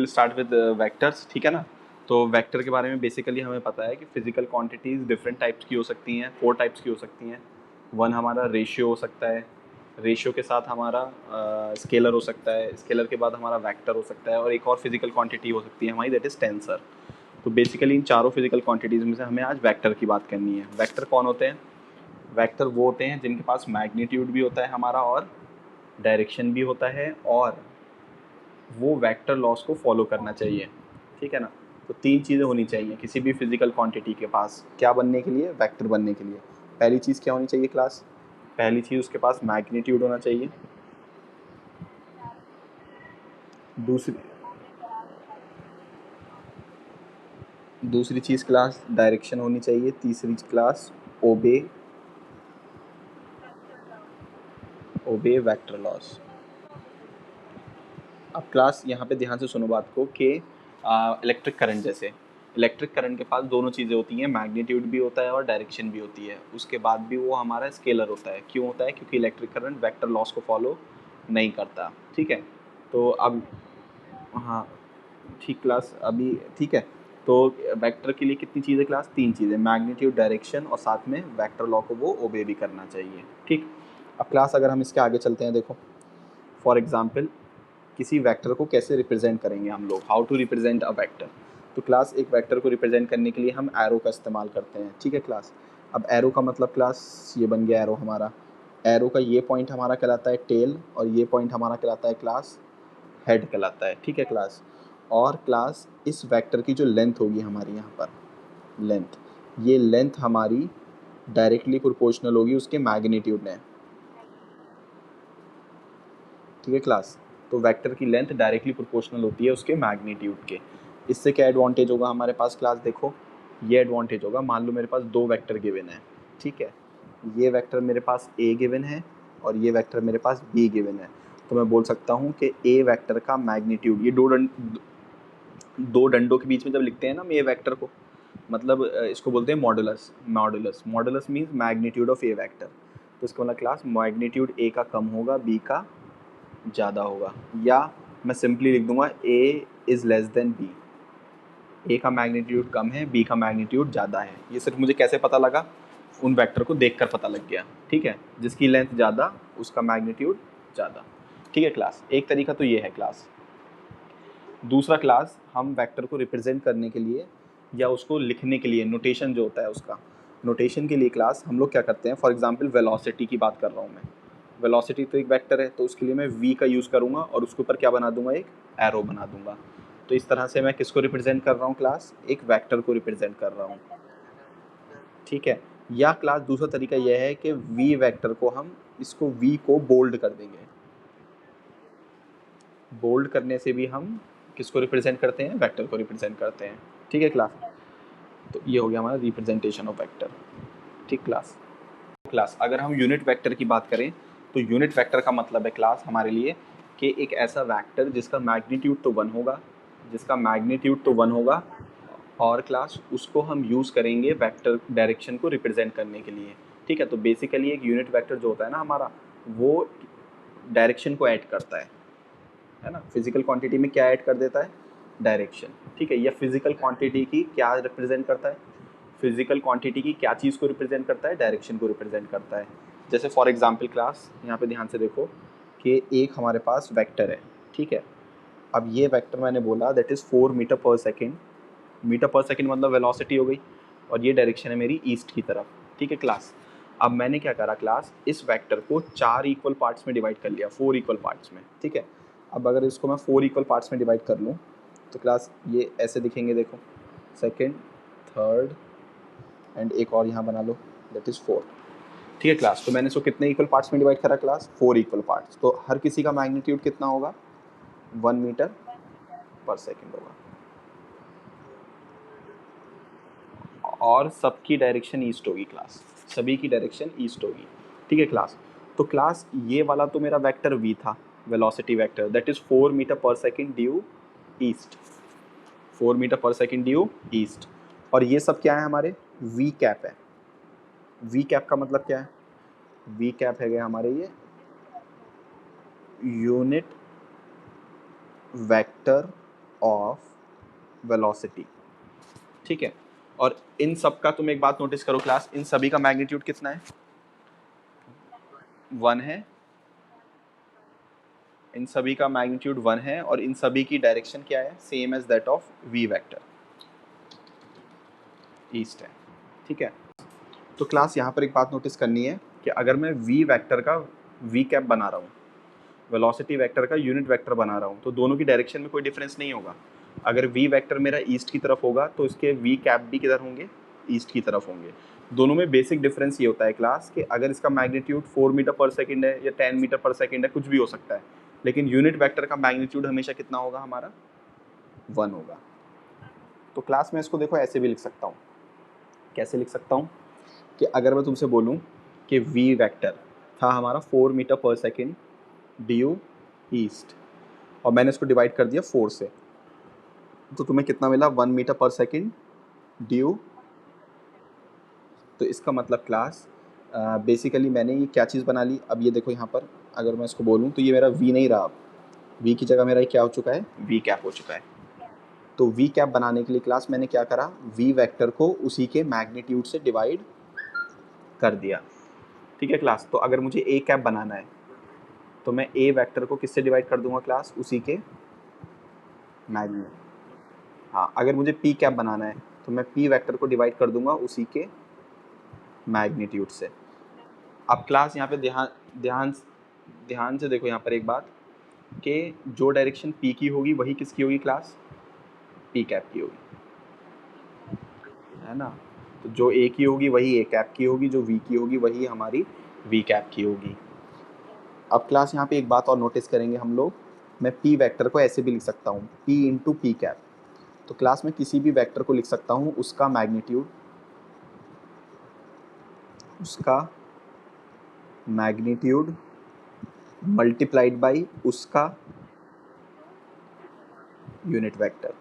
Will start with vectors, ठीक है ना। तो वेक्टर के बारे में बेसिकली हमें पता है कि फिजिकल क्वांटिटीज़ डिफरेंट टाइप्स की हो सकती हैं, 4 टाइप्स की हो सकती हैं। वन हमारा रेशियो हो सकता है, रेशियो के साथ हमारा स्केलर हो सकता है, स्केलर के बाद हमारा वेक्टर हो सकता है, और एक और फिजिकल क्वांटिटी हो सकती है हमारी, दैट इज़ टेंसर। तो बेसिकली इन चारों फिजिकल क्वांटिटीज़ में से हमें आज वेक्टर की बात करनी है। वेक्टर कौन होते हैं? वेक्टर वो होते हैं जिनके पास मैग्नीट्यूड भी होता है हमारा, और डायरेक्शन भी होता है, और वो वेक्टर लॉस को फॉलो करना चाहिए, ठीक है ना। तो 3 चीज़ें होनी चाहिए किसी भी फिजिकल क्वांटिटी के पास, क्या बनने के लिए? वेक्टर बनने के लिए। पहली चीज़ क्या होनी चाहिए क्लास? पहली चीज़ उसके पास मैग्नीट्यूड होना चाहिए। दूसरी चीज़ क्लास डायरेक्शन होनी चाहिए। तीसरी क्लास ओबे वेक्टर लॉस। अब क्लास यहाँ पे ध्यान से सुनो बात को कि इलेक्ट्रिक करंट जैसे, इलेक्ट्रिक करंट के पास दोनों चीज़ें होती हैं, मैग्नीट्यूड भी होता है और डायरेक्शन भी होती है। उसके बाद भी वो हमारा स्केलर होता है। क्यों होता है? क्योंकि इलेक्ट्रिक करंट वेक्टर लॉस को फॉलो नहीं करता, ठीक है। तो अब हाँ, ठीक क्लास, अभी ठीक है। तो वेक्टर के लिए कितनी चीज़ें क्लास? 3 चीज़ें, मैग्नीट्यूड, डायरेक्शन, और साथ में वेक्टर लॉ को वो ओबे भी करना चाहिए, ठीक। अब क्लास अगर हम इसके आगे चलते हैं, देखो फॉर एग्जाम्पल किसी वेक्टर को कैसे रिप्रेजेंट करेंगे हम लोग, how to represent a vector. तो क्लास एक वेक्टर को रिप्रेजेंट करने के लिए हम एरो का इस्तेमाल करते हैं, ठीक है क्लास। अब एरो का मतलब क्लास ये बन गया एरो हमारा। एरो का ये पॉइंट हमारा कहलाता है टेल, और ये पॉइंट हमारा कहलाता है क्लास हेड कहलाता है, ठीक है क्लास। और क्लास इस वेक्टर की जो लेंथ होगी हमारी यहाँ पर, लेंथ, ये लेंथ हमारी डायरेक्टली प्रोपोर्शनल होगी उसके मैग्नीट्यूड में, ठीक है क्लास। तो वेक्टर की लेंथ डायरेक्टली प्रोपोर्शनल होती है उसके मैग्नीट्यूड के। इससे क्या एडवांटेज होगा हमारे पास क्लास? देखो ये एडवांटेज होगा, मान लो मेरे पास 2 वेक्टर गिवन है, ठीक है। ये वेक्टर मेरे पास ए गिवन है और ये वेक्टर मेरे पास बी गिवन है। तो मैं बोल सकता हूँ कि ए वेक्टर का मैग्नीट्यूड, ये दो डंडों के बीच में जब लिखते हैं ना हम ए वेक्टर को, मतलब इसको बोलते हैं modulus. Modulus means magnitude of A vector. तो इसका मतलब क्लास मैग्नीट्यूड ए का कम होगा, बी का ज़्यादा होगा, या मैं सिंपली लिख दूंगा a is less than b. A का मैग्नीट्यूड कम है, बी का मैग्नीट्यूड ज़्यादा है। ये सिर्फ मुझे कैसे पता लगा? उन वेक्टर को देखकर पता लग गया, ठीक है। जिसकी लेंथ ज़्यादा उसका मैग्नीट्यूड ज़्यादा, ठीक है क्लास। एक तरीका तो ये है क्लास। दूसरा क्लास, हम वेक्टर को रिप्रेजेंट करने के लिए या उसको लिखने के लिए नोटेशन जो होता है उसका, नोटेशन के लिए क्लास हम लोग क्या करते हैं, फॉर एग्जांपल वेलोसिटी की बात कर रहा हूँ मैं। वेलोसिटी तो एक वेक्टर है, तो उसके लिए मैं v का यूज़ करूँगा और उसके ऊपर क्या बना दूंगा? एक एरो बना दूंगा। तो इस तरह से मैं किसको रिप्रेजेंट कर रहा हूँ क्लास? एक वेक्टर को रिप्रेजेंट कर रहा हूँ, ठीक है। या क्लास दूसरा तरीका यह है कि v वेक्टर को हम इसको v को बोल्ड कर देंगे। बोल्ड करने से भी हम किसको रिप्रेजेंट करते हैं? वेक्टर को रिप्रेजेंट करते हैं, ठीक है क्लास। तो ये हो गया हमारा रिप्रेजेंटेशन ऑफ वेक्टर, ठीक क्लास अगर हम यूनिट वेक्टर की बात करें, तो यूनिट वेक्टर का मतलब है क्लास हमारे लिए कि एक ऐसा वेक्टर जिसका मैग्नीट्यूड तो 1 होगा, और क्लास उसको हम यूज़ करेंगे वेक्टर डायरेक्शन को रिप्रेजेंट करने के लिए, ठीक है। तो बेसिकली एक यूनिट वेक्टर जो होता है ना हमारा, वो डायरेक्शन को ऐड करता है ना। फिजिकल क्वांटिटी में क्या ऐड कर देता है? डायरेक्शन, ठीक है। या फिजिकल क्वांटिटी की क्या रिप्रेजेंट करता है? फिजिकल क्वांटिटी की क्या चीज़ को रिप्रेजेंट करता है? डायरेक्शन को रिप्रेजेंट करता है। जैसे फॉर एग्जांपल क्लास, यहाँ पे ध्यान से देखो कि एक हमारे पास वेक्टर है, ठीक है। अब ये वेक्टर मैंने बोला that is 4 metre per second. Metre per second मतलब वेलोसिटी हो गई, और ये डायरेक्शन है मेरी ईस्ट की तरफ, ठीक है क्लास। अब मैंने क्या करा क्लास? इस वेक्टर को 4 इक्वल पार्ट्स में डिवाइड कर लिया, 4 इक्वल पार्ट्स में, ठीक है। अब अगर इसको मैं 4 इक्वल पार्ट्स में डिवाइड कर लूँ तो क्लास ये ऐसे दिखेंगे, देखो सेकेंड, थर्ड एंड एक और यहाँ बना लो, दैट इज़ 4, ठीक है क्लास। तो मैंने इसको कितने इक्वल पार्ट्स में डिवाइड करा क्लास? 4 equal parts. तो हर किसी का मैग्नीट्यूड कितना होगा? 1 मीटर पर सेकेंड होगा, और सबकी डायरेक्शन ईस्ट होगी क्लास, सभी की डायरेक्शन ईस्ट होगी, ठीक है क्लास। तो क्लास ये वाला तो मेरा वेक्टर v था, velocity vector, that is 4 metre per second due east, 4 metre per second due east. और ये सब क्या है? हमारे v कैप है। v कैप का मतलब क्या है? v कैप है गया हमारे ये यूनिट वेक्टर ऑफ वेलोसिटी, ठीक है। और इन सब का तुम एक बात नोटिस करो क्लास, इन सभी का मैग्नीट्यूड कितना है? 1 है। इन सभी का मैग्नीट्यूड 1 है और इन सभी की डायरेक्शन क्या है? Same as that of v vector, east है, ठीक है। तो क्लास यहाँ पर एक बात नोटिस करनी है कि अगर मैं v वेक्टर का v कैप बना रहा हूँ, वेलोसिटी वेक्टर का यूनिट वेक्टर बना रहा हूँ, तो दोनों की डायरेक्शन में कोई डिफरेंस नहीं होगा। अगर v वेक्टर मेरा ईस्ट की तरफ होगा तो इसके v कैप भी किधर होंगे? ईस्ट की तरफ होंगे। दोनों में बेसिक डिफरेंस ये होता है क्लास कि अगर इसका मैग्नीट्यूड 4 मीटर पर सेकंड है या 10 मीटर पर सेकंड है, कुछ भी हो सकता है, लेकिन यूनिट वेक्टर का मैग्नीट्यूड हमेशा कितना होगा? हमारा 1 होगा। तो क्लास में इसको देखो ऐसे भी लिख सकता हूँ। कैसे लिख सकता हूँ कि अगर मैं तुमसे बोलूँ कि v वेक्टर था हमारा 4 मीटर पर सेकंड ड्यू ईस्ट, और मैंने इसको डिवाइड कर दिया 4 से, तो तुम्हें कितना मिला? 1 मीटर पर सेकंड ड्यू। तो इसका मतलब क्लास बेसिकली मैंने ये क्या चीज़ बना ली? अब ये देखो यहाँ पर अगर मैं इसको बोलूँ तो ये मेरा v नहीं रहा, अब v की जगह मेरा क्या हो चुका है? v कैप हो चुका है। तो v कैप बनाने के लिए क्लास मैंने क्या करा? v वेक्टर को उसी के मैग्नीट्यूड से डिवाइड कर दिया, ठीक है क्लास। तो अगर मुझे a कैप बनाना है तो मैं a वेक्टर को किससे डिवाइड कर दूंगा क्लास? उसी के मैग्नीट्यूड। हाँ, अगर मुझे p कैप बनाना है तो मैं p वेक्टर को डिवाइड कर दूंगा उसी के मैग्नीट्यूड से। अब क्लास यहाँ पे ध्यान ध्यान ध्यान से देखो यहाँ पर एक बात कि जो डायरेक्शन p की होगी वही किसकी होगी क्लास? p कैप की होगी, है ना। तो जो a की होगी वही a कैप की होगी, जो v की होगी वही हमारी v कैप की होगी। अब क्लास यहाँ पे एक बात और नोटिस करेंगे हम लोग, मैं p वेक्टर को ऐसे भी लिख सकता हूँ, p इंटू पी कैप। तो क्लास में किसी भी वेक्टर को लिख सकता हूँ उसका मैग्नीट्यूड मल्टीप्लाइड बाई उसका यूनिट वेक्टर,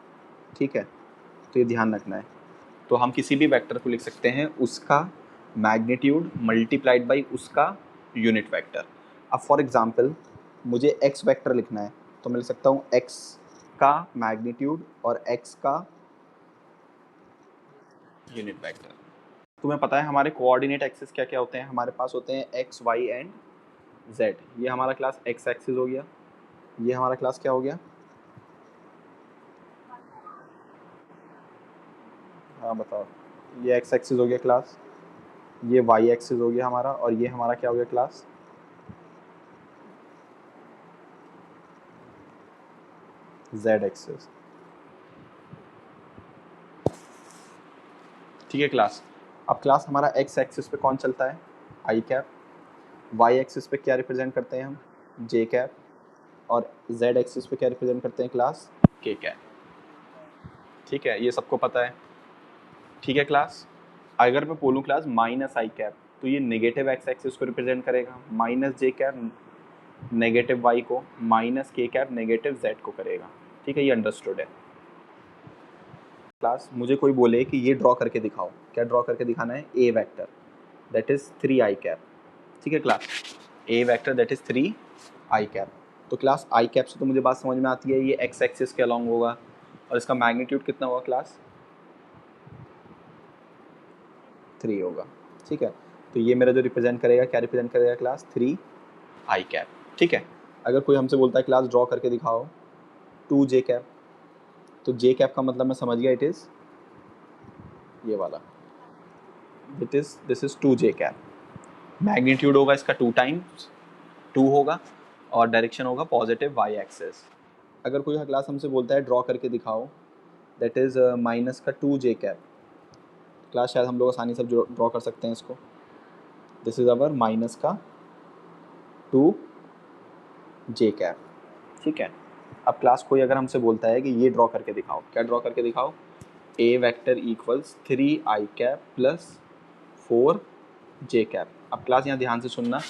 ठीक है। तो ये ध्यान रखना है। तो हम किसी भी वेक्टर को लिख सकते हैं उसका मैग्नीट्यूड मल्टीप्लाइड बाई उसका यूनिट वेक्टर। अब फॉर एग्जांपल मुझे x वेक्टर लिखना है तो मैं लिख सकता हूँ x का मैग्नीट्यूड और x का यूनिट वेक्टर। तुम्हें पता है हमारे कोऑर्डिनेट एक्सिस क्या क्या होते हैं? हमारे पास होते हैं x, y एंड z। ये हमारा क्लास x एक्सिस हो गया, ये हमारा क्लास क्या हो गया? हाँ बताओ। ये x एक्सिस हो गया क्लास, ये y एक्सिस हो गया हमारा, और ये हमारा क्या हो गया क्लास? z एक्सिस, ठीक है क्लास। अब क्लास हमारा x एक्सिस पे कौन चलता है? i cap. y एक्सिस पे क्या रिप्रेजेंट करते हैं हम? j cap. और z एक्सिस पे क्या रिप्रेजेंट करते हैं क्लास? k कैप, ठीक है। ये सबको पता है, ठीक है क्लास। अगर मैं बोलूँ क्लास माइनस आई कैप, तो ये नेगेटिव एक्स एक्सिस को रिप्रेजेंट करेगा, माइनस जे कैप नेगेटिव वाई को, माइनस के कैप नेगेटिव जेड को करेगा, ठीक है। ये अंडरस्टूड है क्लास। मुझे कोई बोले कि ये ड्रॉ करके दिखाओ, क्या ड्रॉ करके दिखाना है? ए vector that is 3 i cap, ठीक है class. A vector that is 3 i cap. तो क्लास आई कैप से तो मुझे बात समझ में आती है, ये एक्स एक्सिस के अलॉन्ग होगा और इसका मैग्नीट्यूड कितना होगा क्लास? 3 होगा, ठीक है। तो ये मेरा जो रिप्रेजेंट करेगा, क्या रिप्रेजेंट करेगा क्लास? 3 आई कैप, ठीक है। अगर कोई हमसे बोलता है क्लास ड्रॉ करके दिखाओ 2 जे कैप, तो जे कैप का मतलब मैं समझ गया, इट इज़ ये वाला, this is 2 J cap. Magnitude होगा इसका 2 टाइम्स 2 होगा और डायरेक्शन होगा पॉजिटिव वाई एक्सेस। अगर कोई क्लास हमसे बोलता है ड्रॉ करके दिखाओ, दैट इज़ माइनस का 2 जे कैप, क्लास शायद हम लोग आसानी से ड्रॉ कर सकते हैं इसको। दिस इज़ अवर माइनस का 2 जे कैप, ठीक है। अब क्लास कोई अगर हमसे बोलता है कि ये ड्रॉ करके दिखाओ, क्या ड्रॉ करके दिखाओ? ए vector equals 3 i cap plus 4 J cap. अब क्लास यहाँ ध्यान से सुनना,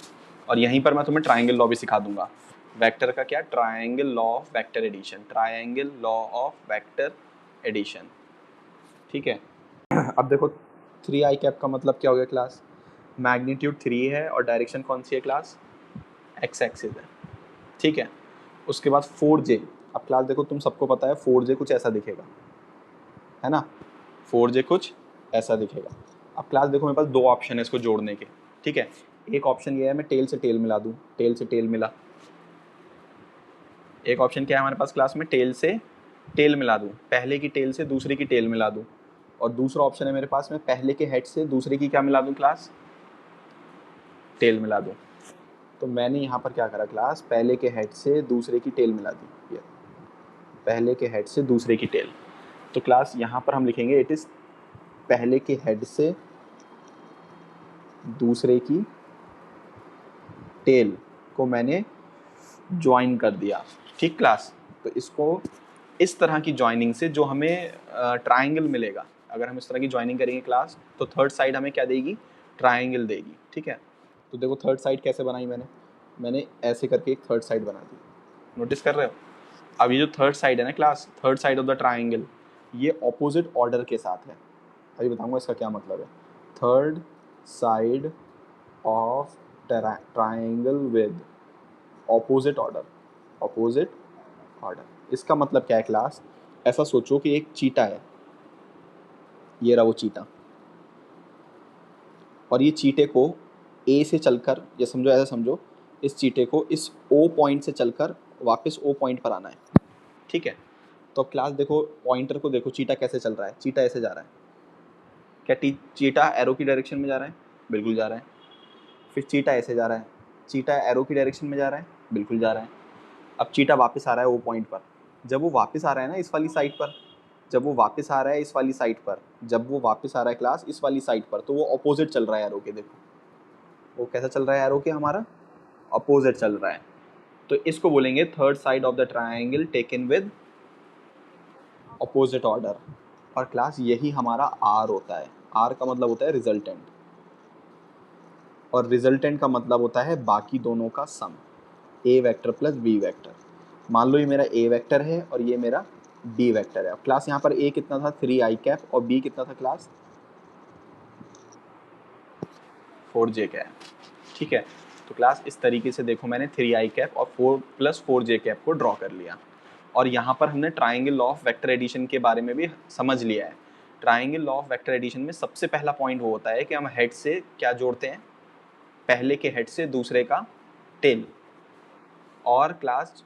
और यहीं पर मैं तुम्हें ट्राइंगल लॉ भी सिखा दूंगा। वेक्टर का क्या? Triangle law of vector addition, triangle law of vector addition, ठीक है। अब देखो 3 आई कैप का मतलब क्या हो गया क्लास? मैग्नीट्यूड 3 है और डायरेक्शन कौन सी है क्लास? एक्स एक्सिस है, ठीक है। उसके बाद 4 जे, अब क्लास देखो तुम सबको पता है 4j कुछ ऐसा दिखेगा, है ना, 4j कुछ ऐसा दिखेगा। अब क्लास देखो मेरे पास दो ऑप्शन है इसको जोड़ने के, ठीक है। एक ऑप्शन ये है मैं टेल से टेल मिला दूँ, टेल से टेल मिला। एक ऑप्शन क्या है हमारे पास क्लास में, टेल से टेल मिला दूँ, पहले की टेल से दूसरे की टेल मिला दूँ। और दूसरा ऑप्शन है मेरे पास में पहले के हेड से दूसरे की क्या मिला दूँ क्लास, टेल मिला दूँ। तो मैंने यहाँ पर क्या करा क्लास, पहले के हेड से दूसरे की टेल मिला दी, ये पहले के हेड से दूसरे की टेल। तो क्लास यहाँ पर हम लिखेंगे इट इज़ पहले के हेड से दूसरे की टेल को मैंने ज्वाइन कर दिया, ठीक क्लास। तो इसको इस तरह की ज्वाइनिंग से जो हमें ट्राइंगल मिलेगा, अगर हम इस तरह की ज्वाइनिंग करेंगे क्लास, तो थर्ड साइड हमें क्या देगी, ट्राइंगल देगी, ठीक है। तो देखो थर्ड साइड कैसे बनाई मैंने ऐसे करके एक थर्ड साइड बना दी, नोटिस कर रहे हो। अब ये जो थर्ड साइड है ना class, third side of the triangle, ये ऑपोजिट ऑर्डर के साथ है। अभी बताऊंगा इसका क्या मतलब है। Third side of triangle with opposite order, opposite order. इसका मतलब क्या है क्लास, ऐसा सोचो कि एक चीटा है, ये रहा वो चीटा, और ये चीटे को ए से चलकर, या समझो ऐसा समझो, इस चीटे को इस ओ पॉइंट से चलकर वापस ओ पॉइंट पर आना है, ठीक है। तो अब क्लास देखो पॉइंटर को देखो, चीटा कैसे चल रहा है, चीटा ऐसे जा रहा है, क्या चीटा एरो की डायरेक्शन में जा रहा है, बिल्कुल जा रहा है। फिर चीटा ऐसे जा रहा है, चीटा एरो की डायरेक्शन में जा रहा है, बिल्कुल जा रहा है। अब चीटा वापस आ रहा है वो पॉइंट पर, जब वो वापस आ रहा है ना इस वाली साइड पर, जब वो वापस आ रहा है इस वाली साइड पर, जब वो वापस आ रहा है क्लास इस वाली साइड पर, तो वो अपोजिट चल रहा है एरो के, देखो वो कैसा चल रहा है एरो के, हमारा अपोजिट चल रहा है। तो इसको बोलेंगे third side of the triangle taken with opposite order. और क्लास यही हमारा आर होता है, आर का मतलब होता है रिजल्टेंट, और रिजल्टेंट का मतलब होता है बाकी दोनों का सम, ए वेक्टर प्लस बी वेक्टर। मान लो ये मेरा ए वेक्टर है और ये मेरा बी वेक्टर है। अब क्लास यहाँ पर ए कितना था 3i कैप, और बी कितना था क्लास 4j कैप, ठीक है। तो क्लास इस तरीके से देखो मैंने 3i कैप और 4 प्लस 4j कैप को ड्रॉ कर लिया। और यहाँ पर हमने triangle law of vector addition के बारे में भी समझ लिया है। Triangle law of vector addition में सबसे पहला पॉइंट वो होता है कि हम हेड से क्या जोड़ते हैं, पहले के हेड से दूसरे का टेल। और क्लास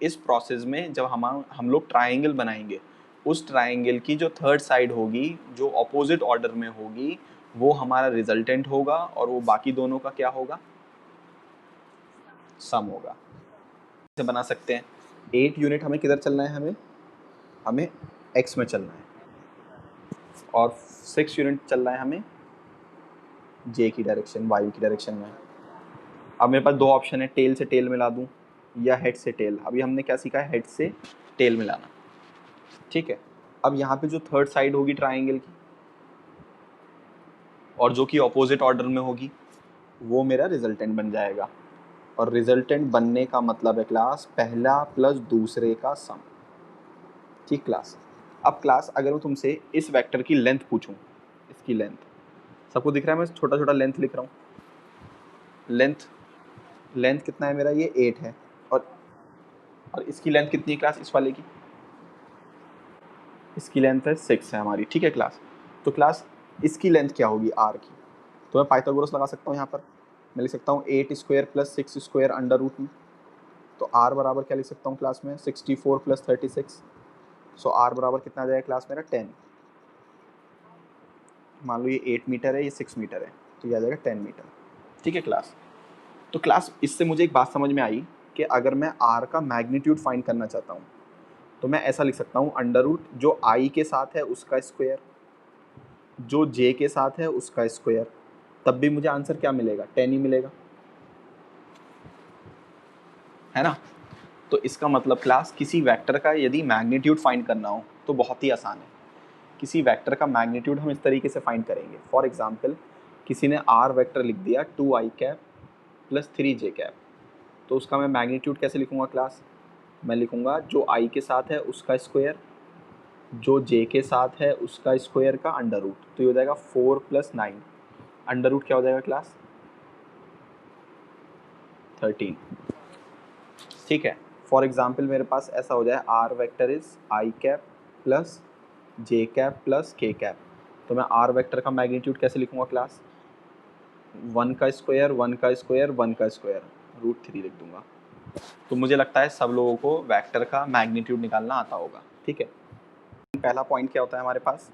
इस प्रोसेस में जब हम लोग ट्राइंगल बनाएंगे, उस ट्राइंगल की जो थर्ड साइड होगी, जो अपोजिट ऑर्डर में होगी, वो हमारा रिजल्टेंट होगा, और वो बाकी दोनों का क्या होगा, सम होगा। इसे बना सकते हैं 8 यूनिट हमें किधर चलना है, हमें x में चलना है, और 6 यूनिट चलना है हमें j की डायरेक्शन, y की डायरेक्शन में। अब मेरे पास दो ऑप्शन है, टेल से टेल मिला दूं या हेड से टेल। अभी हमने क्या सीखा है, हेड से टेल मिलाना, ठीक है। अब यहाँ पे जो थर्ड साइड होगी ट्राइंगल की, और जो कि ऑपोजिट ऑर्डर में होगी, वो मेरा रिजल्टेंट बन जाएगा। और रिजल्टेंट बनने का मतलब है क्लास पहला प्लस दूसरे का सम, ठीक क्लास। अब क्लास अगर मैं तुमसे इस वेक्टर की लेंथ पूछूं, इसकी लेंथ सबको दिख रहा है, मैं छोटा छोटा लेंथ लिख रहा हूँ। लेंथ कितना है मेरा, ये 8 है, और इसकी लेंथ कितनी है क्लास, इस वाले की, इसकी लेंथ है 6 है हमारी, ठीक है क्लास। तो क्लास इसकी लेंथ क्या होगी आर की, तो मैं पाइथागोरस लगा सकता हूँ यहाँ पर। मैं लिख सकता हूँ 8 square plus 6 square under root में। तो आर बराबर क्या लिख सकता हूँ क्लास में, 64 प्लस 36। सो आर बराबर कितना आ जाएगा क्लास मेरा 10। मान लो ये 8 मीटर है, ये 6 मीटर है, तो ये आ जाएगा 10 मीटर, ठीक है क्लास। तो क्लास इससे मुझे एक बात समझ में आई कि अगर मैं आर का मैग्नीट्यूड फाइंड करना चाहता हूँ, तो मैं ऐसा लिख सकता हूँ अंडर रूट जो आई के साथ है उसका स्क्वायर, जो जे के साथ है उसका स्क्वायर, तब भी मुझे आंसर क्या मिलेगा, 10 ही मिलेगा, है ना। तो इसका मतलब क्लास किसी वेक्टर का यदि मैग्नीट्यूड फाइंड करना हो तो बहुत ही आसान है। किसी वेक्टर का मैग्नीट्यूड हम इस तरीके से फाइंड करेंगे। फॉर एग्जांपल किसी ने आर वेक्टर लिख दिया 2i cap plus 3j cap, तो उसका मैं मैग्नीट्यूड कैसे लिखूंगा क्लास, मैं लिखूंगा जो i के साथ है उसका स्क्वायर, जो j के साथ है उसका स्क्वायर का अंडर रूट, तो ये हो जाएगा 4 प्लस 9, अंडर रूट क्या हो जाएगा क्लास 13, ठीक है। फॉर एग्जाम्पल मेरे पास ऐसा हो जाए R vector is I cap plus J cap plus K cap, तो मैं आर वेक्टर का मैग्नीट्यूड कैसे लिखूंगा क्लास? 1 का स्क्वायर 1 का स्क्वायर 1 का स्क्वायर √3 लिख दूंगा। तो मुझे लगता है सब लोगों को वेक्टर का मैग्नीट्यूड निकालना आता होगा, ठीक है। पहला पॉइंट क्या होता है हमारे पास?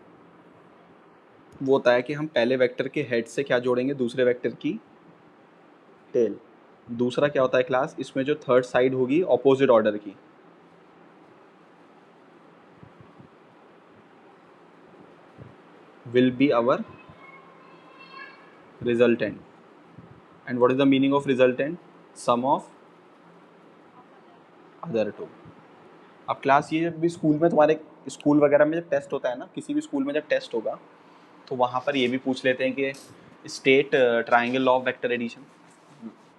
वो होता है कि हम पहले वेक्टर के हेड से क्या जोड़ेंगे? दूसरे वेक्टर की टेल। दूसरा क्या होता है क्लास? इसमें जो थर्ड साइड होगी ऑपोजिट ऑर्डर की, will be our resultant. And what is the meaning of resultant? Sum of other two. अब क्लास ये जब भी स्कूल में तुम्हारे स्कूल वगैरह में जब टेस्ट होता है ना, किसी भी स्कूल में जब टेस्ट होगा तो वहाँ पर ये भी पूछ लेते हैं कि state triangle law of vector addition,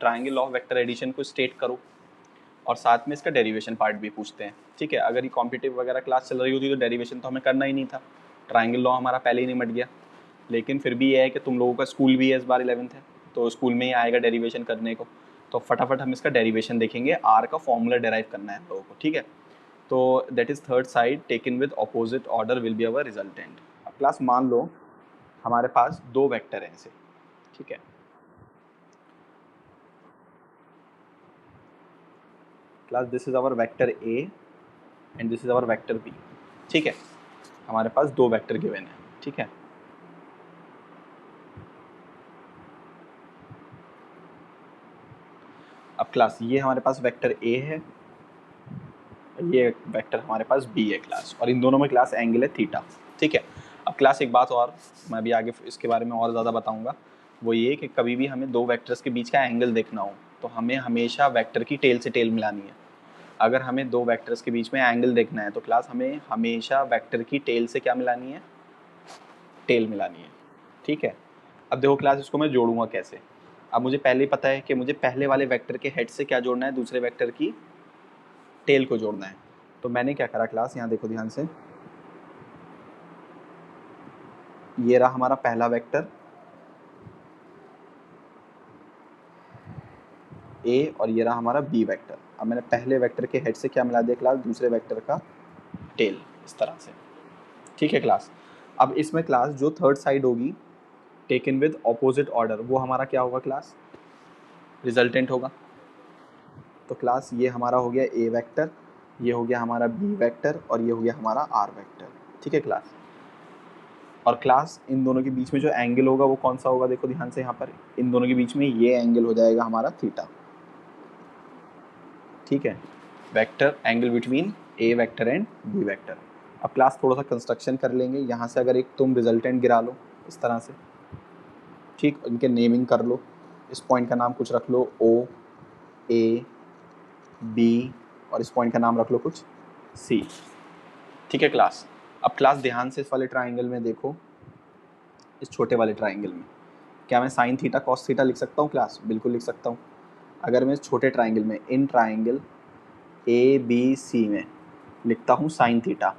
triangle law of vector addition को स्टेट करो, और साथ में इसका डेरिवेशन पार्ट भी पूछते हैं, ठीक है। अगर ये कॉम्पिटिटिव वगैरह क्लास चल रही होती तो डेरिवेशन तो हमें करना ही नहीं था, ट्राइंगल लॉ हमारा पहले ही निमट गया। लेकिन फिर भी ये है कि तुम लोगों का स्कूल भी है, इस बार 11th है तो स्कूल में ही आएगा डेरिवेशन करने को, तो फटाफट हम इसका डेरिवेशन देखेंगे। आर का फॉर्मूला डेराइव करना है हम लोगों को, ठीक है। तो that is third side taken with opposite order will be our resultant. अब क्लास मान लो हमारे पास दो वेक्टर हैं ऐसे, ठीक है। Class this is our vector A and this is our vector B, ठीक है। हमारे पास दो वेक्टर गिवन है, ठीक है। अब क्लास ये हमारे पास वेक्टर ए है, ये वेक्टर हमारे पास बी है क्लास, और इन दोनों में क्लास एंगल है थीटा, ठीक है। अब क्लास एक बात और मैं भी आगे इसके बारे में और ज़्यादा बताऊंगा, वो ये कि कभी भी हमें दो वेक्टर्स के बीच का एंगल देखना हो तो हमें हमेशा वेक्टर की टेल से टेल मिलानी है। अगर हमें दो वेक्टर्स के बीच में एंगल देखना है तो क्लास हमें हमेशा वेक्टर की टेल से क्या मिलानी है? टेल मिलानी है, ठीक है। अब देखो क्लास इसको मैं जोड़ूंगा कैसे? अब मुझे पहले ही पता है कि मुझे पहले वाले वेक्टर के हेड से क्या जोड़ना है? दूसरे वेक्टर की टेल को जोड़ना है। तो मैंने क्या करा क्लास, यहाँ देखो ध्यान से, ये रहा हमारा पहला वेक्टर ए और ये रहा हमारा बी वेक्टर। अब मैंने पहले वेक्टर के हेड से क्या मिला दिया क्लास? दूसरे वेक्टर का टेल, इस तरह से, ठीक है क्लास। अब इसमें क्लास जो थर्ड साइड होगी टेकन विद ऑपोजिट ऑर्डर, वो हमारा क्या होगा क्लास? रिजल्टेंट होगा। तो क्लास ये हमारा हो गया ए वेक्टर, ये हो गया हमारा बी वेक्टर और ये हो गया हमारा आर वेक्टर, ठीक है क्लास। और क्लास इन दोनों के बीच में जो एंगल होगा वो कौन सा होगा? देखो ध्यान से, यहाँ पर इन दोनों के बीच में ये एंगल हो जाएगा हमारा थीटा, ठीक है। Vector angle between A vector and B vector. अब क्लास थोड़ा सा कंस्ट्रक्शन कर लेंगे। यहाँ से अगर एक तुम रिजल्टेंट गिरा लो इस तरह से, ठीक, इनके नेमिंग कर लो। इस पॉइंट का नाम कुछ रख लो ओ, ए, बी, और इस पॉइंट का नाम रख लो कुछ सी, ठीक है क्लास। अब क्लास ध्यान से इस वाले ट्राइंगल में देखो, इस छोटे वाले ट्राइंगल में क्या मैं साइन थीटा कॉस थीटा लिख सकता हूँ क्लास? बिल्कुल लिख सकता हूँ। अगर मैं इस छोटे ट्राइंगल में, in triangle A B C में लिखता हूँ साइन थीटा,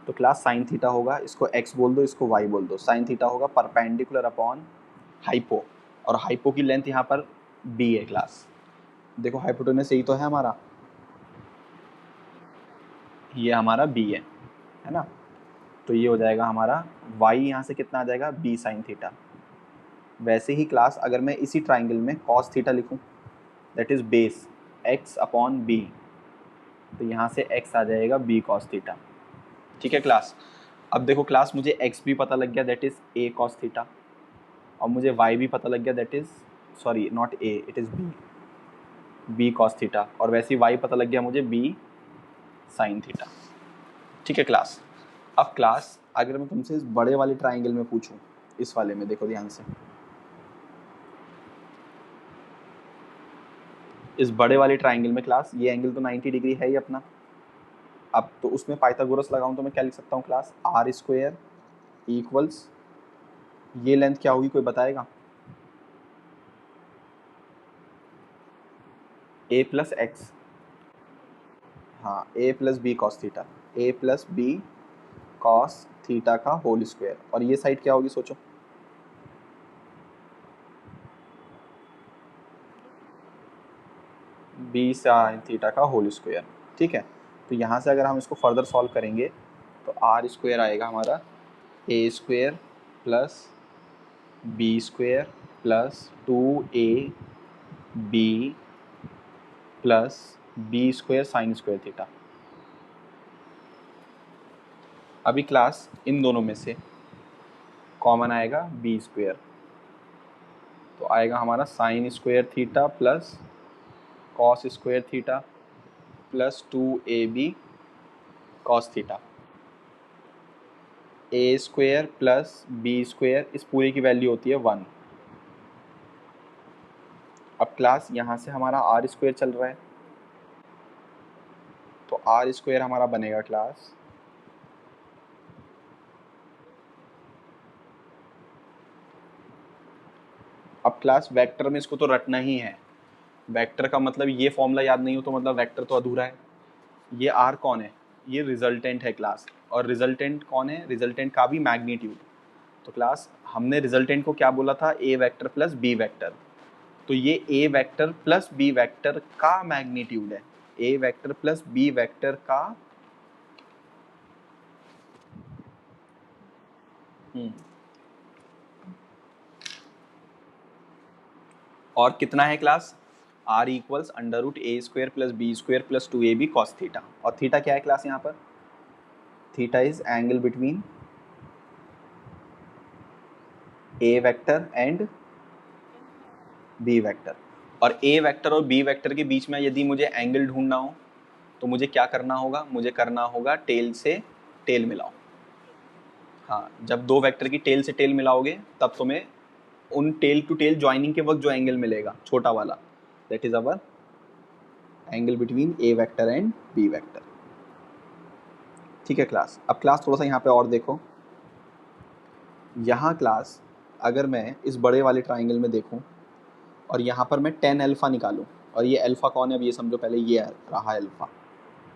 तो क्लास साइन थीटा होगा, इसको एक्स बोल दो, इसको वाई बोल दो, साइन थीटा होगा परपेंडिकुलर अपॉन हाइपो, और हाइपो की लेंथ यहाँ पर बी है क्लास। देखो हाइपोटेनस यही तो है हमारा, ये हमारा बी है ना। तो ये हो जाएगा हमारा y, यहाँ से कितना आ जाएगा? b sine theta. वैसे ही क्लास अगर मैं इसी ट्राइंगल में cos थीटा लिखूं, that is base x upon B, तो यहाँ से x आ जाएगा b cos थीटा, ठीक है क्लास। अब देखो क्लास मुझे x भी पता लग गया, that is a cos theta, और मुझे y भी पता लग गया, that is sorry not a, it is b cos theta, और वैसे ही y पता लग गया मुझे b साइन थीटा, ठीक है क्लास। अब क्लास अगर मैं तुमसे इस बड़े वाले ट्राइंगल में पूछूं, इस वाले में देखो ध्यान से, इस बड़े वाले ट्राइंगल में क्लास ये एंगल तो 90 डिग्री है ही अपना। अब तो उसमें पाइथागोरस लगाऊं तो मैं क्या लिख सकता हूँ क्लास? आर स्क्वायर इक्वल्स, ये लेंथ क्या होगी कोई बताएगा? ए प्लस एक्स, हाँ ए प्लस बी कॉस थीटा, ए प्लस बी कॉस थीटा का होल स्क्वायर, और ये साइड क्या होगी सोचो? बी साइन थीटा का होल स्क्वायर, ठीक है। तो यहाँ से अगर हम इसको फर्दर सॉल्व करेंगे तो आर स्क्वायर आएगा हमारा a square plus B square plus 2ab plus B square sine square theta. अभी क्लास इन दोनों में से कॉमन आएगा बी स्क्वायर, तो आएगा हमारा sine square theta plus cos square theta plus 2ab cos theta. A square plus B square, इस पूरे की वैल्यू होती है 1। अब क्लास यहाँ से हमारा आर स्क्वायर चल रहा है, तो आर स्क्वायर हमारा बनेगा क्लास अब क्लास वेक्टर में इसको तो रटना ही है। वेक्टर का मतलब ये फॉर्मूला याद नहीं हो तो मतलब वेक्टर तो अधूरा है। ये आर कौन है? ये रिजल्टेंट है क्लास। और रिजल्टेंट कौन है? रिजल्टेंट का भी मैग्नीट्यूड। तो क्लास हमने रिजल्टेंट को क्या बोला था? A vector plus B vector. तो ये A vector plus B vector का मैग्नीट्यूड है। ए वेक्टर प्लस बी वेक्टर का और कितना है class? R equals under root ए square plus B square plus 2ab cos theta. और थीटा क्या है क्लास यहाँ पर? Theta is angle between A vector and B vector. और ए वेक्टर और बी वेक्टर के बीच में यदि मुझे एंगल ढूंढना हो तो मुझे क्या करना होगा? मुझे करना होगा टेल से टेल मिलाओ। हाँ, जब दो वेक्टर की टेल से टेल मिलाओगे तब तुम्हें उन टेल टू टेल ज्वाइनिंग के वक्त जो एंगल मिलेगा छोटा वाला, that is our angle between A vector and B vector. ठीक है क्लास। अब क्लास थोड़ा सा यहाँ पे और देखो। यहाँ क्लास अगर मैं इस बड़े वाले ट्राइंगल में देखूँ और यहाँ पर मैं 10 अल्फ़ा निकालूँ, और ये अल्फ़ा कौन है? अब ये समझो, पहले ये रहा alpha.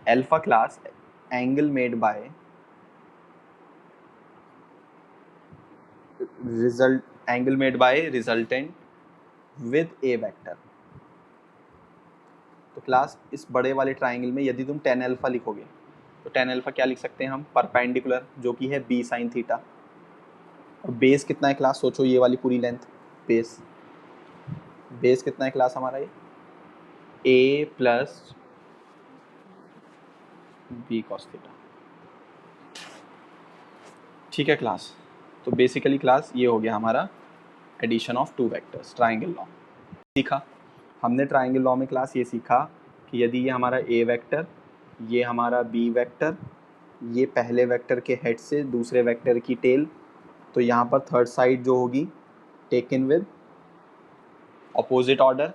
Alpha class angle made bye resultant with a vector. तो क्लास इस बड़े वाले ट्राइंगल में यदि तुम 10 अल्फ़ा लिखोगे तो 10 अल्फ़ा क्या लिख सकते हैं हम? परपेंडिकुलर, जो कि है बी साइन थीटा। और बेस कितना है क्लास? सोचो, ये वाली पूरी लेंथ, बेस कितना है क्लास हमारा? ये ए प्लस बी कॉस थीटा। ठीक है क्लास। तो बेसिकली क्लास ये हो गया हमारा addition of two vectors, triangle law सीखा हमने। ट्राइंगल लॉ में क्लास ये सीखा कि यदि ये हमारा ए वेक्टर, ये हमारा बी वेक्टर, ये पहले वेक्टर के हेड से दूसरे वेक्टर की टेल, तो यहाँ पर थर्ड साइड जो होगी taken with opposite order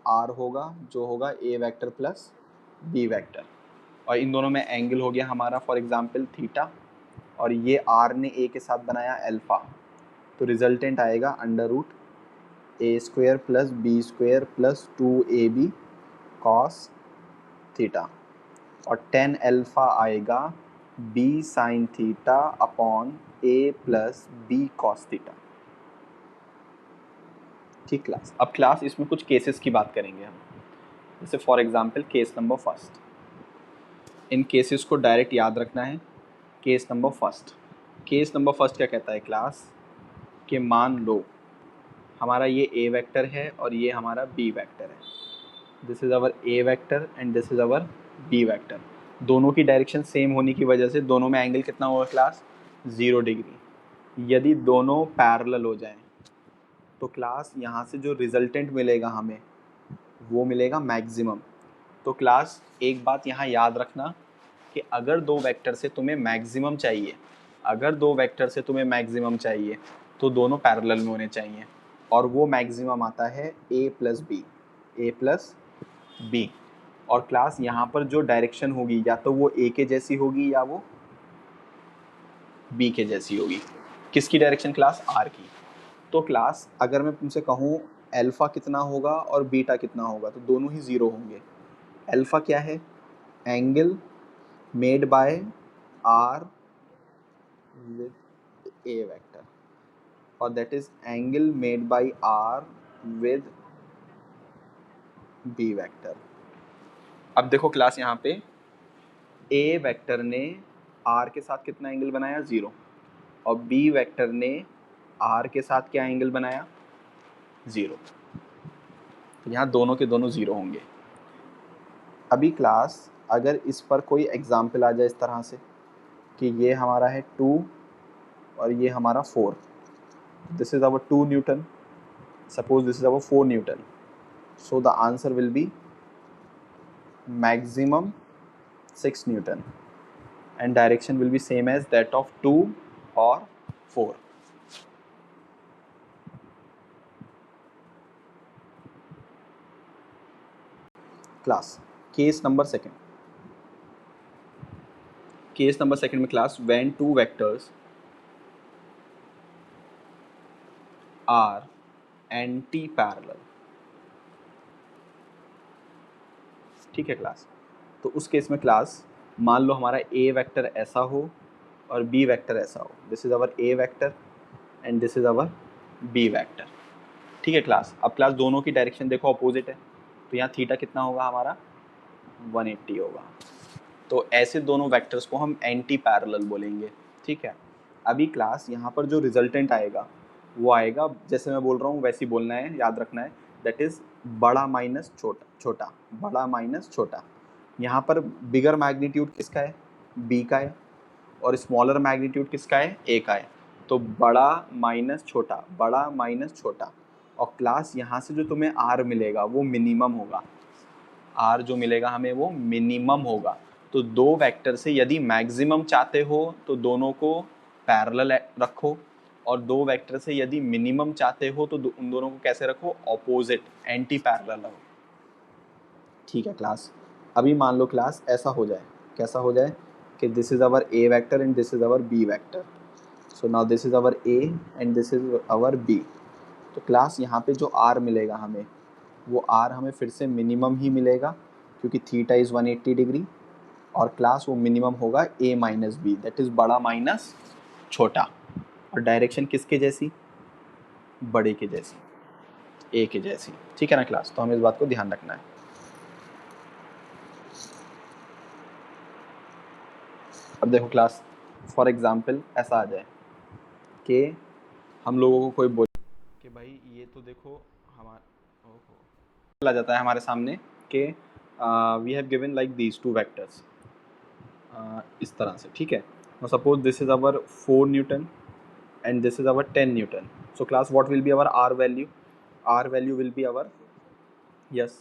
R होगा, जो होगा A vector plus B vector. और इन दोनों में एंगल हो गया हमारा फॉर एग्जांपल थीटा, और ये आर ने ए के साथ बनाया अल्फा, तो रिजल्टेंट आएगा अंडर रूट ए square plus B square plus 2ab cos theta. और 10 अल्फा आएगा b sine theta upon a plus b cos theta. ठीक क्लास। अब क्लास इसमें कुछ केसेस की बात करेंगे हम, जैसे for example case number first. इन केसेस को डायरेक्ट याद रखना है। केस नंबर फर्स्ट क्या कहता है क्लास? कि मान लो हमारा ये ए वेक्टर है और ये हमारा बी वेक्टर है। This is our A vector and this is our B vector. दोनों की डायरेक्शन सेम होने की वजह से दोनों में एंगल कितना होगा क्लास? 0 डिग्री। यदि दोनों पैरेलल हो जाएं तो क्लास यहाँ से जो रिजल्टेंट मिलेगा हमें वो मिलेगा मैक्सिमम। तो क्लास एक बात यहाँ याद रखना कि अगर दो वेक्टर से तुम्हें मैक्सिमम चाहिए, तो दोनों पैरेलल में होने चाहिए, और वो मैक्सिमम आता है ए प्लस बी। और क्लास यहाँ पर जो डायरेक्शन होगी या तो वो ए के जैसी होगी या वो बी के जैसी होगी। किसकी डायरेक्शन क्लास? आर की। तो क्लास अगर मैं तुमसे कहूँ अल्फ़ा कितना होगा और बीटा कितना होगा, तो दोनों ही 0 होंगे। अल्फ़ा क्या है? Angle made by r with a vector, और that is angle made by r with b vector. अब देखो क्लास, यहाँ पे ए वेक्टर ने आर के साथ कितना एंगल बनाया, 0, और बी वेक्टर ने आर के साथ क्या एंगल बनाया, 0। तो यहाँ दोनों के दोनों 0 होंगे। अभी क्लास अगर इस पर कोई एग्जाम्पल आ जाए इस तरह से कि ये हमारा है 2 और ये हमारा 4, this is our 2 Newton, suppose this is our 4 Newton, so the answer will be maximum 6 Newton and direction will be same as that of 2 or 4. Class, case number second. Case number second में class, when two vectors are anti-parallel, ठीक है class. तो उस case में class मान लो हमारा ए vector ऐसा हो और बी वेक्टर ऐसा हो, this is our A vector and this is our B vector, ठीक है क्लास। अब क्लास दोनों की डायरेक्शन देखो अपोजिट है, तो यहाँ थीटा कितना होगा हमारा, 180 होगा। तो ऐसे दोनों वेक्टर्स को हम एंटी पैरेलल बोलेंगे, ठीक है। अभी क्लास यहाँ पर जो रिजल्टेंट आएगा वो आएगा, जैसे मैं बोल रहा हूँ वैसे ही बोलना है, याद रखना है, दैट इज़ बड़ा माइनस छोटा, छोटा बड़ा माइनस छोटा। यहाँ पर बिगर मैग्नीट्यूड किसका है, बी का है, और स्मॉलर मैग्नीट्यूड किसका है, ए का है। तो बड़ा माइनस छोटा, बड़ा माइनस छोटा, और क्लास यहाँ से जो तुम्हें आर मिलेगा वो मिनिमम होगा, आर जो मिलेगा हमें वो मिनिमम होगा। तो दो वेक्टर से यदि मैक्सिमम चाहते हो तो दोनों को पैरेलल रखो, और दो वेक्टर से यदि मिनिमम चाहते हो तो उन दोनों को कैसे रखो, ऑपोजिट, एंटी पैरेलल रखो, ठीक है क्लास। अभी मान लो क्लास ऐसा हो जाए, कैसा हो जाए कि this is our A vector and this is our B vector, so now this is our A and this is our B. तो क्लास यहाँ पे जो आर मिलेगा हमें, वो आर हमें फिर से मिनिमम ही मिलेगा, क्योंकि थीटा इज़ 180 डिग्री, और क्लास वो मिनिमम होगा ए माइनस बी, दैट इज़ बड़ा माइनस छोटा, और डायरेक्शन किसके जैसी, बड़े के जैसी, ए के जैसी, ठीक है ना क्लास। तो हमें इस बात को ध्यान रखना है। अब देखो क्लास, फॉर एग्जाम्पल ऐसा आ जाए कि हम लोगों को कोई बोले कि भाई ये तो देखो हमारा आ जाता है हमारे सामने कि we have given like these two vectors, इस तरह से, ठीक है। Now suppose this is our 4 newton and this is our 10 Newton. So class, what will be our R value? R value will be our, yes,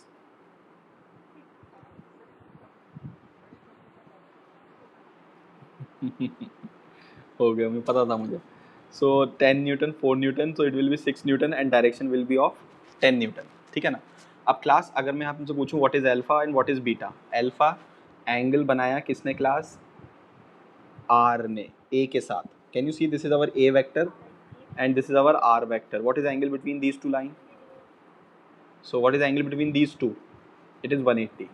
हो गया, मुझे पता था मुझे। So 10 Newton, 4 Newton, so it will be 6 Newton and direction will be of 10 Newton, ठीक है ना। अब क्लास अगर मैं आपसे पूछूं what is alpha and what is beta, alpha angle बनाया किसने क्लास, R ने A के साथ। Can you see this is our A vector and this is our R vector. What is the angle between these two lines? So what is the angle between these two? It is 180.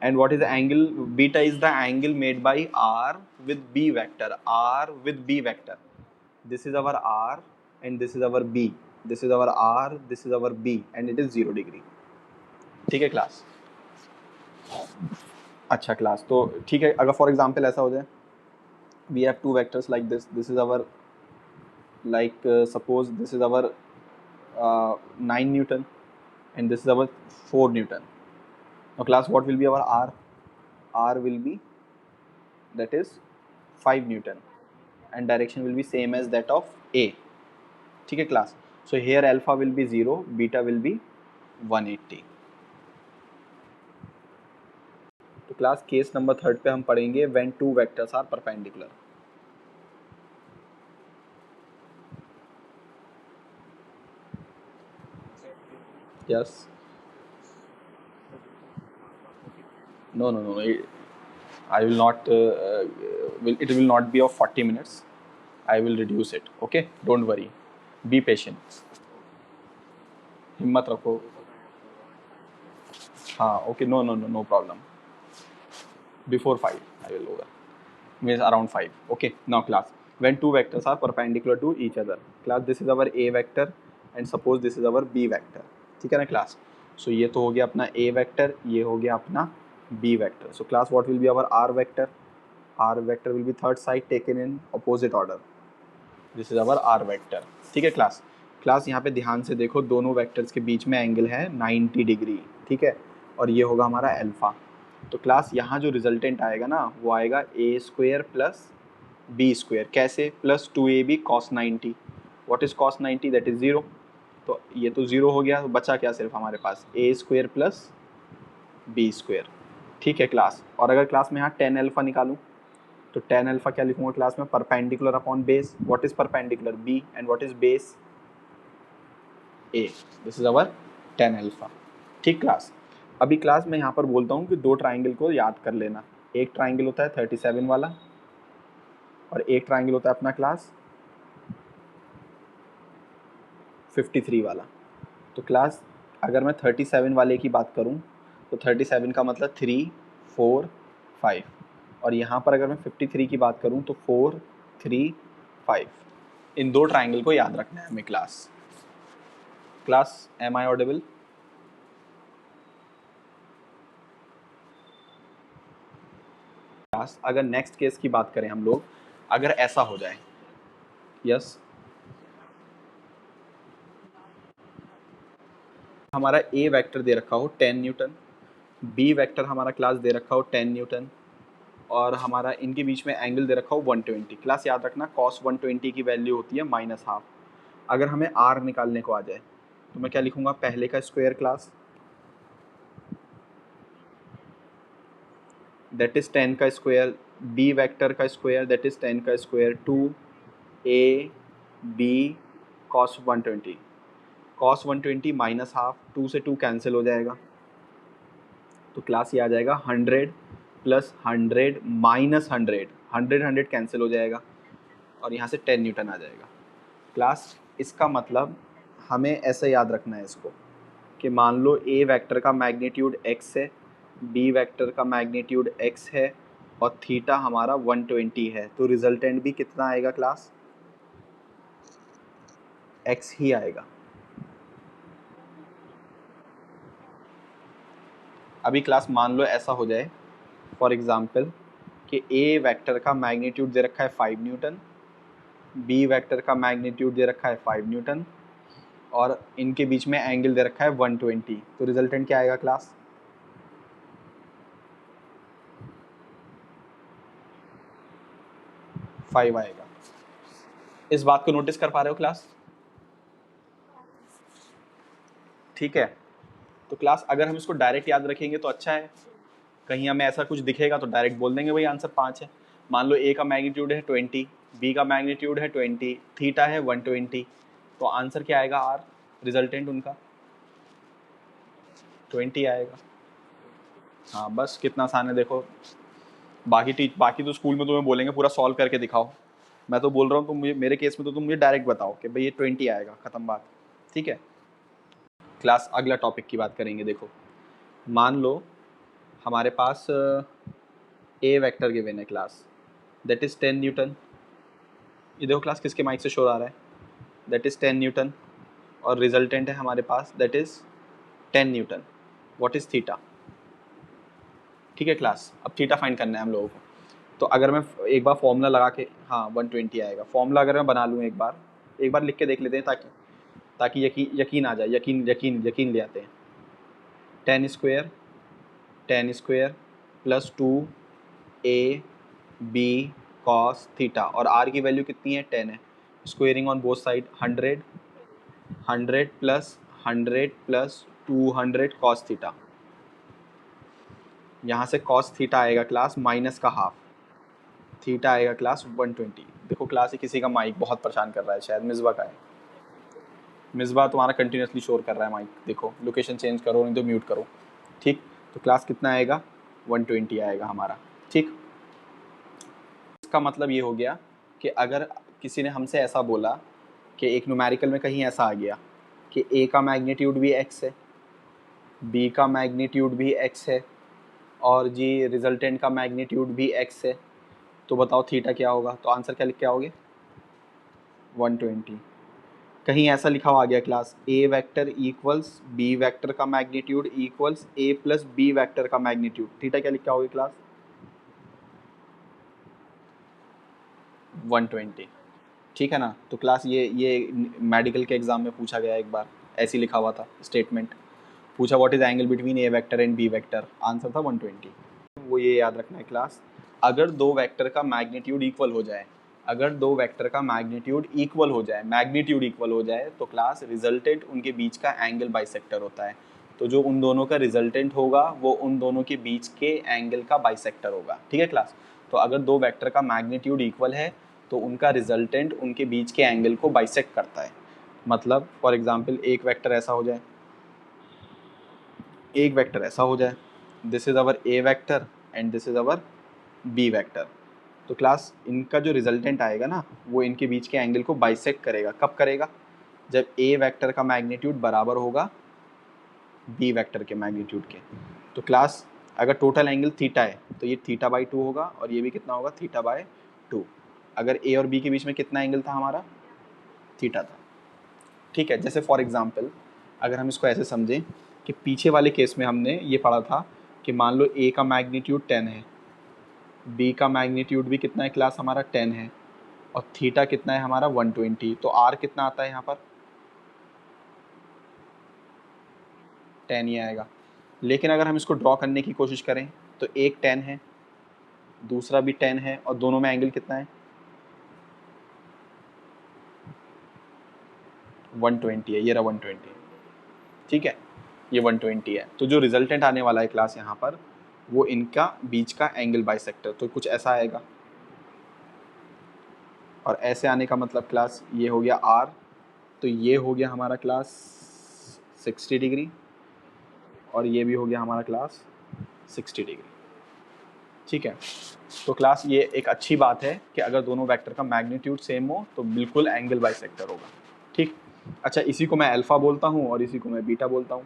And what is the angle? Beta is the angle made by R with B vector. R with B vector. This is our R and this is our B. This is our R, this is our B, and it is 0 degree. ठीक है class. अच्छा class, तो ठीक है, अगर for example ऐसा हो जाए, we have two vectors like this. This is our, like suppose this is our 9 Newton and this is our 4 Newton. Now class, what will be our R? R will be, that is 5 Newton and direction will be same as that of A, ठीक है class. So here alpha will be 0, beta will be 180. तो class case number 3 पे हम पढ़ेंगे when two vectors are perpendicular. Yes. No. I will not. It will not be of 40 minutes. I will reduce it. Okay. Don't worry. Be patient. हिम्मत रखो। हाँ. Okay. No problem. Before 5, I will over. Means around 5. Okay. Now class, when two vectors are perpendicular to each other. Class, this is our A vector and suppose this is our B vector. ठीक है ना class. सो ये तो हो गया अपना ए vector, ये हो गया अपना B vector. So class what will be our R vector? R vector will be third side taken in opposite order. This is our R vector. ठीक है क्लास. क्लास यहाँ पे ध्यान से देखो, दोनों वेक्टर्स के बीच में एंगल है 90 डिग्री. ठीक है, और ये होगा हमारा अल्फा. तो क्लास यहाँ जो रिजल्टेंट आएगा ना, वो आएगा ए स्क्वेयर प्लस बी स्क्वेयर. कैसे? Plus 2ab cos 90. What is cos 90? That is 0. तो ये तो 0 हो गया, तो बचा क्या सिर्फ हमारे पास ए स्क्वेयर प्लस बी स्क्वेयर. ठीक है क्लास. और अगर क्लास में यहाँ टेन अल्फा निकालूँ, तो टेन अल्फा क्या लिखूंगा क्लास में? Perpendicular upon base. What is perpendicular? B. And what is base? A. This is our tan alpha. ठीक क्लास. अभी क्लास में यहाँ पर बोलता हूँ कि दो ट्राइंगल को याद कर लेना. एक ट्राइंगल होता है 37 वाला, और एक ट्राइंगल होता है अपना क्लास 53 वाला. तो क्लास अगर मैं 37 वाले की बात करूं, तो 37 का मतलब 3, 4, 5. और यहाँ पर अगर मैं 53 की बात करूं, तो 4, 3, 5. इन दो ट्राइंगल को याद रखना है हमें class. Class am I audible? Class अगर नेक्स्ट केस की बात करें हम लोग, अगर ऐसा हो जाए, यस, हमारा ए वेक्टर दे रखा हो 10 न्यूटन, बी वेक्टर हमारा क्लास दे रखा हो 10 न्यूटन, और हमारा इनके बीच में एंगल दे रखा हो 120. क्लास याद रखना cos 120 की वैल्यू होती है -12. अगर हमें r निकालने को आ जाए, तो मैं क्या लिखूंगा? पहले का स्क्वायर क्लास, दैट इज 10 का स्क्वायर, बी वेक्टर का स्क्वायर, दैट इज 10 का square, 2 a b cos 120. cos 120 -12, 2 से 2 कैंसिल हो जाएगा, तो क्लास ये आ जाएगा 100 प्लस 100 माइनस 100. 100 कैंसिल हो जाएगा, और यहाँ से 10 न्यूटन आ जाएगा. क्लास इसका मतलब हमें ऐसे याद रखना है इसको, कि मान लो ए वेक्टर का मैग्नीट्यूड x है, बी वेक्टर का मैग्नीट्यूड x है, और थीटा हमारा 120 है. तो रिजल्टेंट भी कितना आएगा क्लास? x ही आएगा. अभी क्लास मान लो ऐसा हो जाए, फॉर एग्जांपल, कि ए वेक्टर का मैग्नीट्यूड दे रखा है 5 न्यूटन, बी वेक्टर का मैग्नीट्यूड दे रखा है 5 न्यूटन, और इनके बीच में एंगल दे रखा है 120. तो रिजल्टेंट क्या आएगा क्लास? 5 आएगा. इस बात को नोटिस कर पा रहे हो क्लास? ठीक है. तो क्लास अगर हम इसको डायरेक्ट याद रखेंगे तो अच्छा है. कहीं हमें ऐसा कुछ दिखेगा तो डायरेक्ट बोल देंगे भाई आंसर 5 है. मान लो ए का मैग्नीट्यूड है 20, बी का मैग्नीट्यूड है 20, थीटा है 120. तो आंसर क्या आएगा? आर, रिजल्टेंट उनका 20 आएगा. हाँ बस कितना आसान है देखो. बाकी तो स्कूल में तुम्हें बोलेंगे पूरा सॉल्व करके दिखाओ. मैं तो बोल रहा हूँ, तुम मुझे, मेरे केस में तो तुम मुझे डायरेक्ट बताओ कि भाई ये 20 आएगा, खत्म बात. ठीक है क्लास. अगला टॉपिक की बात करेंगे. देखो मान लो हमारे पास ए वेक्टर गिवन है क्लास, दैट इज 10 न्यूटन. ये देखो क्लास किसके माइक से शोर आ रहा है? दैट इज 10 न्यूटन, और रिजल्टेंट है हमारे पास that is 10 newton. What is theta? ठीक है क्लास. अब थीटा फाइंड करना है हम लोगों को. तो अगर मैं एक बार फॉर्मूला लगा के, हाँ 120 आएगा. फॉर्मूला अगर मैं बना लूँ एक बार लिख के देख लेते हैं, ताकि ताकि यकीन आ जाए. यकीन ले आते हैं. 10 square, 10 square plus 2ab cos theta, और r की वैल्यू कितनी है? 10 है. Squaring on both side, 100, 100 plus 100 plus 200 cos theta. यहाँ से cos थीटा आएगा क्लास माइनस का हाफ. थीटा आएगा क्लास 120. देखो क्लास ही किसी का माइक बहुत परेशान कर रहा है, शायद मिसबा का है. मिसबा तुम्हारा कंटिन्यूसली शोर कर रहा है माइक. देखो लोकेशन चेंज करो, नहीं तो म्यूट करो. ठीक. तो क्लास कितना आएगा? 120 आएगा हमारा. ठीक. इसका मतलब ये हो गया कि अगर किसी ने हमसे ऐसा बोला कि एक न्यूमेरिकल में कहीं ऐसा आ गया कि ए का मैग्नीट्यूड भी x है, बी का मैग्नीट्यूड भी x है, और जी रिजल्टेंट का मैग्नीट्यूड भी x है, तो बताओ थीटा क्या होगा? तो आंसर क्या लिख के आओगे? 120. कहीं ऐसा लिखा हुआ आ गया क्लास ए वेक्टर इक्वल्स बी वेक्टर का magnitude equals A plus B vector का मैग्नीट्यूड, थीटा क्या लिखा होगा क्लास 120, ठीक है ना। तो क्लास ये मेडिकल के एग्जाम में पूछा गया एक बार, ऐसे लिखा हुआ था स्टेटमेंट, पूछा what is angle between A vector and B vector, answer था 120। वो ये याद रखना है क्लास, अगर दो वेक्टर का मैग्नीट्यूड इक्वल हो जाए, अगर दो वेक्टर का मैग्नीट्यूड इक्वल हो जाए, मैग्नीट्यूड इक्वल हो जाए तो क्लास रिजल्टेंट उनके बीच का एंगल बाइसेक्टर होता है। तो जो उन दोनों का रिजल्टेंट होगा वो उन दोनों के बीच के एंगल का बाइसेक्टर होगा, ठीक है क्लास। तो अगर दो वेक्टर का मैग्नीट्यूड इक्वल है तो उनका रिजल्टेंट उनके बीच के एंगल को बाइसेक्ट करता है। मतलब फॉर एग्जांपल एक वेक्टर ऐसा हो जाए, एक वेक्टर ऐसा हो जाए, this is our A vector and this is our B vector, तो क्लास इनका जो रिजल्टेंट आएगा ना वो इनके बीच के एंगल को बाइसेक्ट करेगा। कब करेगा? जब ए वेक्टर का मैग्नीट्यूड बराबर होगा बी वेक्टर के मैग्नीट्यूड के। तो क्लास अगर टोटल एंगल थीटा है तो ये थीटा बाई 2 होगा और ये भी कितना होगा, थीटा बाय 2। अगर ए और बी के बीच में कितना एंगल था हमारा, थीटा था, ठीक है। जैसे फॉर एग्जांपल अगर हम इसको ऐसे समझें कि पीछे वाले केस में हमने ये पढ़ा था कि मान लो ए का मैग्नीट्यूड 10 है, बी का मैग्नीट्यूड भी कितना है क्लास हमारा 10 है, और थीटा कितना है हमारा 120, तो आर कितना आता है यहाँ पर 10 ही आएगा। लेकिन अगर हम इसको ड्रॉ करने की कोशिश करें तो एक 10 है, दूसरा भी 10 है, और दोनों में एंगल कितना है 120 है, ये रहा 120, ठीक है, ये 120 है। तो जो रिजल्टेंट आने वाला है क्लास यहाँ पर वो इनका बीच का एंगल बाइसेक्टर, तो कुछ ऐसा आएगा। और ऐसे आने का मतलब क्लास ये हो गया आर, तो ये हो गया हमारा क्लास 60 डिग्री, और ये भी हो गया हमारा क्लास 60 डिग्री, ठीक है। तो क्लास ये एक अच्छी बात है कि अगर दोनों वेक्टर का मैग्नीट्यूड सेम हो तो बिल्कुल एंगल बाइसेक्टर होगा, ठीक। अच्छा, इसी को मैं अल्फा बोलता हूँ और इसी को मैं बीटा बोलता हूँ।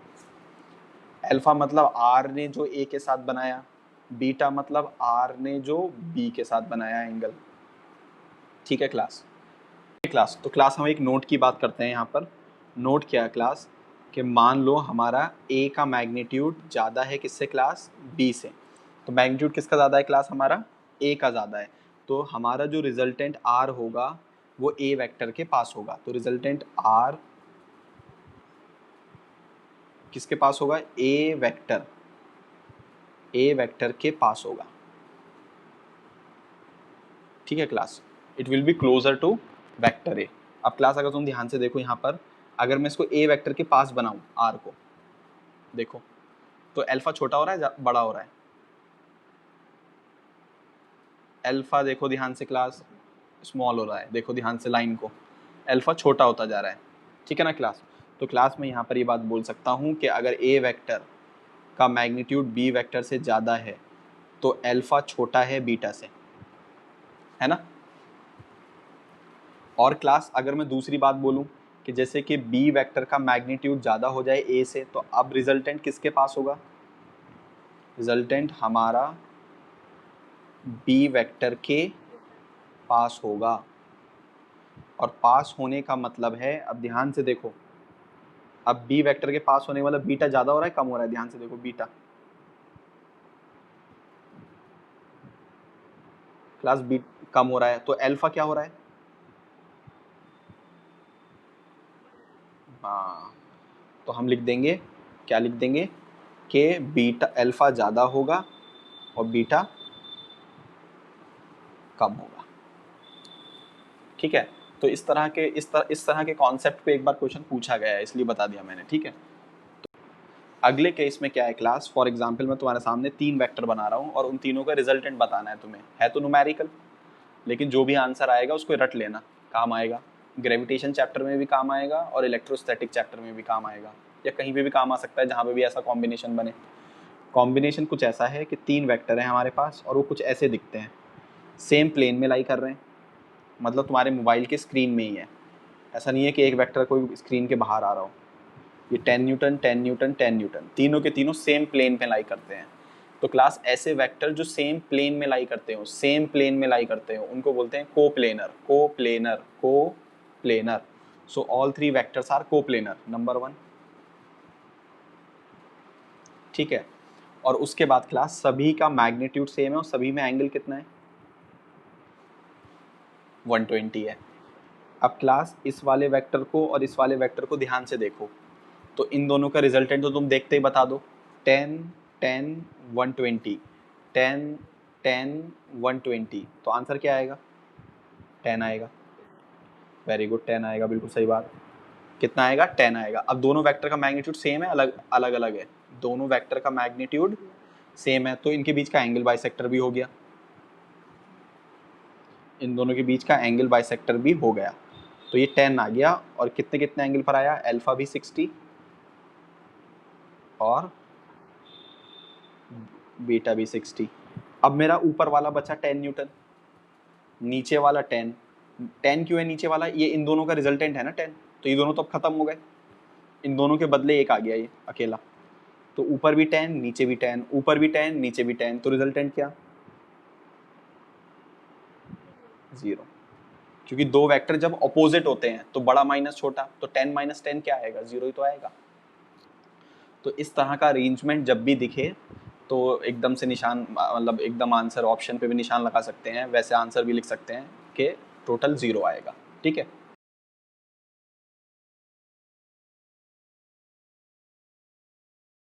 अल्फा मतलब आर ने जो ए के साथ बनाया, बीटा मतलब आर ने जो बी के साथ बनाया एंगल, ठीक है क्लास। तो क्लास हम एक नोट की बात करते हैं यहाँ पर। नोट क्या है क्लास, कि मान लो हमारा ए का मैग्नीट्यूड ज़्यादा है किससे क्लास, बी से। तो मैग्नीट्यूड किसका ज़्यादा है क्लास, हमारा ए का ज़्यादा है। तो हमारा जो रिजल्टेंट आर होगा वो ए वेक्टर के पास होगा। तो रिजल्टेंट आर किसके पास होगा, ए वेक्टर के पास होगा, ठीक है class. It will be closer to vector A. अब क्लास अगर तुम ध्यान से देखो यहाँ पर, अगर मैं इसको ए वेक्टर के पास बनाऊं आर को, देखो तो अल्फा छोटा हो रहा है बड़ा हो रहा है, अल्फा देखो ध्यान से क्लास स्मॉल हो रहा है, देखो ध्यान से लाइन को, अल्फा छोटा होता जा रहा है, ठीक है ना क्लास। तो क्लास में यहाँ पर ये बात बोल सकता हूँ कि अगर ए वेक्टर का मैग्नीट्यूड बी वेक्टर से ज़्यादा है तो अल्फा छोटा है बीटा से, है ना। और क्लास अगर मैं दूसरी बात बोलूं कि जैसे कि बी वेक्टर का मैग्नीट्यूड ज़्यादा हो जाए ए से, तो अब रिजल्टेंट किसके पास होगा, रिजल्टेंट हमारा बी वेक्टर के पास होगा। और पास होने का मतलब है, अब ध्यान से देखो, अब बी वेक्टर के पास होने वाला बीटा ज़्यादा हो रहा है कम हो रहा है, ध्यान से देखो बीटा क्लास बी कम हो रहा है, तो अल्फा क्या हो रहा है, हाँ, तो हम लिख देंगे, क्या लिख देंगे कि बीटा अल्फा ज़्यादा होगा और बीटा कम होगा, ठीक है। तो इस तरह के कॉन्सेप्ट पे एक बार क्वेश्चन पूछा गया है, इसलिए बता दिया मैंने, ठीक है। अगले केस में क्या है क्लास, फॉर एग्जांपल मैं तुम्हारे सामने 3 वेक्टर बना रहा हूँ और उन तीनों का रिजल्टेंट बताना है तुम्हें, है तो न्यूमेरिकल, लेकिन जो भी आंसर आएगा उसको रट लेना, काम आएगा। ग्रेविटेशन चैप्टर में भी काम आएगा और इलेक्ट्रोस्टैटिक चैप्टर में भी काम आएगा, या कहीं पे भी काम आ सकता है जहाँ पे भी ऐसा कॉम्बिनेशन बने। कॉम्बिनेशन कुछ ऐसा है कि 3 वेक्टर हैं हमारे पास और वो कुछ ऐसे दिखते हैं, सेम प्लेन में लाई कर रहे हैं, मतलब तुम्हारे मोबाइल के स्क्रीन में ही है, ऐसा नहीं है कि एक वेक्टर कोई स्क्रीन के बाहर आ रहा हो। ये 10 न्यूटन 10 न्यूटन 10 न्यूटन तीनों के तीनों सेम प्लेन पे लाई करते हैं। तो क्लास ऐसे वेक्टर जो सेम प्लेन में लाई करते हो, सेम प्लेन में लाई करते हो, उनको बोलते हैं coplanar. So all three vectors are coplanar, number 1, ठीक है। और उसके बाद क्लास सभी का मैग्नीट्यूड सेम है और सभी में एंगल कितना है, 120 है। अब क्लास इस वाले वेक्टर को और इस वाले वेक्टर को ध्यान से देखो, तो इन दोनों का रिजल्टेंट तो तुम देखते ही बता दो, 10 10 120, 10 10 120, तो आंसर क्या आएगा, 10 आएगा। वेरी गुड, 10 आएगा, बिल्कुल सही बात। कितना आएगा, 10 आएगा। अब दोनों वेक्टर का मैग्नीट्यूड सेम है, अलग अलग अलग है, दोनों वेक्टर का मैग्नीट्यूड सेम है, तो इनके बीच का एंगल बाइसेक्टर भी हो गया, इन दोनों के बीच का एंगल बाइसेक्टर भी हो गया। तो ये 10 आ गया, और कितने कितने एंगल पर आया, अल्फा भी 60 और बीटा भी 60। अब मेरा ऊपर वाला बचा 10 न्यूटन, नीचे वाला 10, 10 क्यों है नीचे वाला, ये इन दोनों का रिजल्टेंट है ना 10, तो ये दोनों तो अब खत्म हो गए, इन दोनों के बदले एक आ गया ये अकेला, तो ऊपर भी 10 नीचे भी 10, ऊपर भी 10 नीचे भी 10, तो रिजल्टेंट क्या, 0, क्योंकि दो वेक्टर जब अपोजिट होते हैं तो बड़ा माइनस छोटा, तो 10 माइनस 10 क्या आएगा, 0 ही तो आएगा। तो इस तरह का अरेंजमेंट जब भी दिखे तो एकदम से निशान, मतलब एकदम आंसर ऑप्शन पे भी निशान लगा सकते हैं, वैसे आंसर भी लिख सकते हैं कि टोटल 0 आएगा, ठीक है।